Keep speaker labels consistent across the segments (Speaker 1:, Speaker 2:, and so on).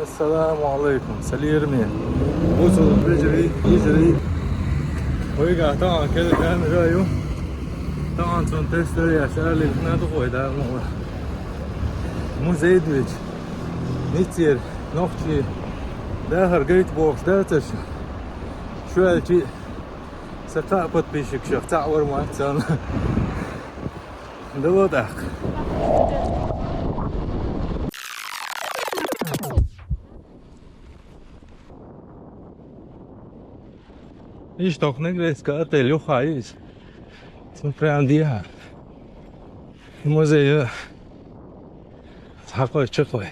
Speaker 1: السلام عليكم سليرمي وصل بيجري يجري ويقع طبعا كده كان رايه طبعا son testleri yaşarlı ne koydu ama muzey diyor Niccer nokti daha gayet boş dertir şu elçi سقاطت بيشك شيخ تعور ما تسان ده وضعك ايش تقنق ليس كاتل يو خايس سمفري عنديها الموزي حقوي تشقوي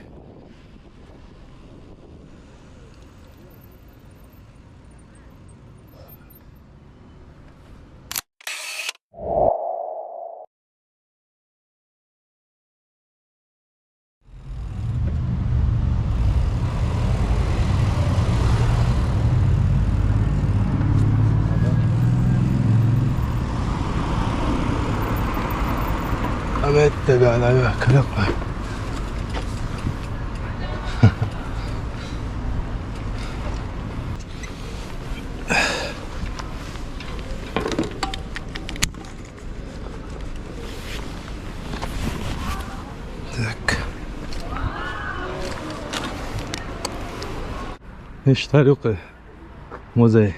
Speaker 1: أمتبع على كلقة ايش طريقة مузей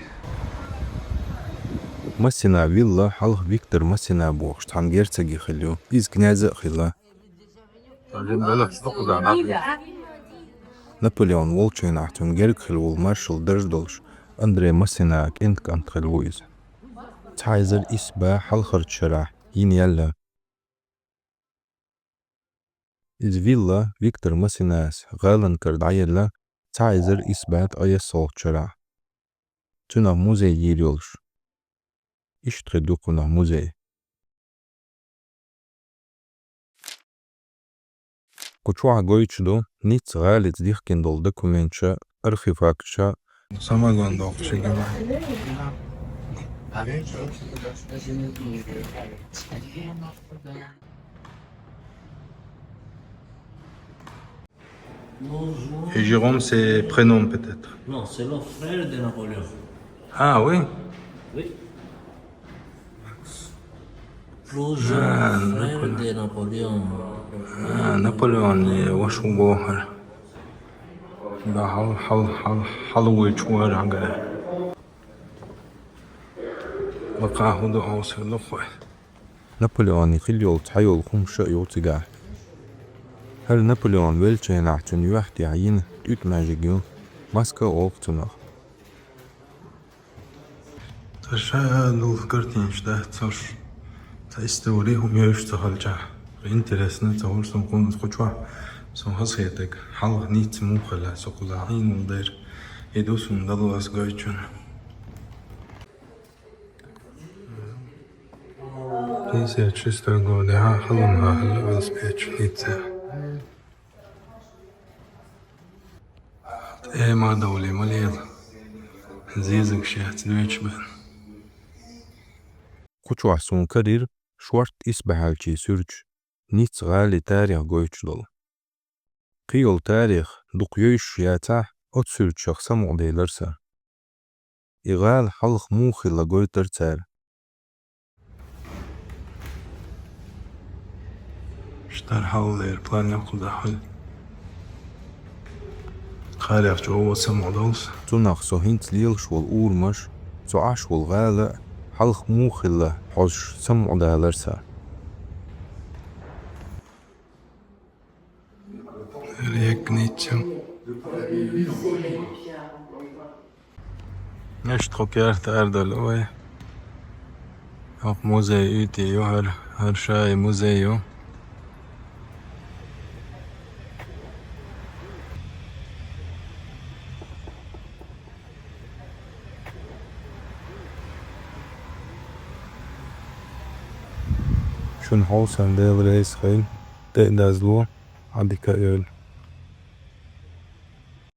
Speaker 2: Массена вилла халх Виктор Массена богштан герцоги хилю из князя хила. Наполеон волчين ахтун герк хилу маршал дождолш Андрей Массена كنت كانت خلويز. تعزل إسبا حلخر شرح ين يلا. إز فيلا فيكتور ماسيناس غالن كرد عيلا تعزل إسبات أي صوت شرح. تنا موزي يريولش. İştredukuna muzey. Kuchua goichdo Nicце galit dihkindol dokumentça archivakça
Speaker 1: Samagon dokçu gibi Et Jérôme c'est prénom peut-être.
Speaker 3: Non, c'est le frère de Napoléon.
Speaker 1: Ah oui.
Speaker 3: Oui. Plus jeune frère de Napoléon.
Speaker 1: Ah, Napoléon وشو بوهر ده حلوة شوار عقله بقى هدو أوصل لخوة
Speaker 2: Napoleon يخليول تحيول خمشة يوتيقع. هل نابليون ويلتشين احتن يوحدي عين تيت ماجيجيو ماسكا اوفتنخ.
Speaker 1: تشاهدوا فكرتين شده تصر تستوريهم يشتغل جاه интересно того что он хочет сам хасетек хал Ницце мухала сокулаин удар идусун далас гойчун Ницце чисто годы халун хал велосипед Ницце ما دولي مليل زيزك شهت دويتشبن
Speaker 2: Kuchua sun karir شوارت إسبحالشي سورج Nicце غالي تاريخ goyçdol. Qiyol tarix duqyoyş yata ot sürçaq samudeylarsa. İğal halq muxilla goytartar.
Speaker 1: شتر حول بلان يقول داخل خالق جوه سمع دوس
Speaker 2: Tunaq sohint lil şol urmaş, soaş şol gala halq muxilla hoş samudeylarsa.
Speaker 1: ريك نيتشه نشتخو كارت أردل أوي أو موزي إيتي هر شاي موزيو
Speaker 2: Şun hausan del reis xeyl, de dazlo, adika öl.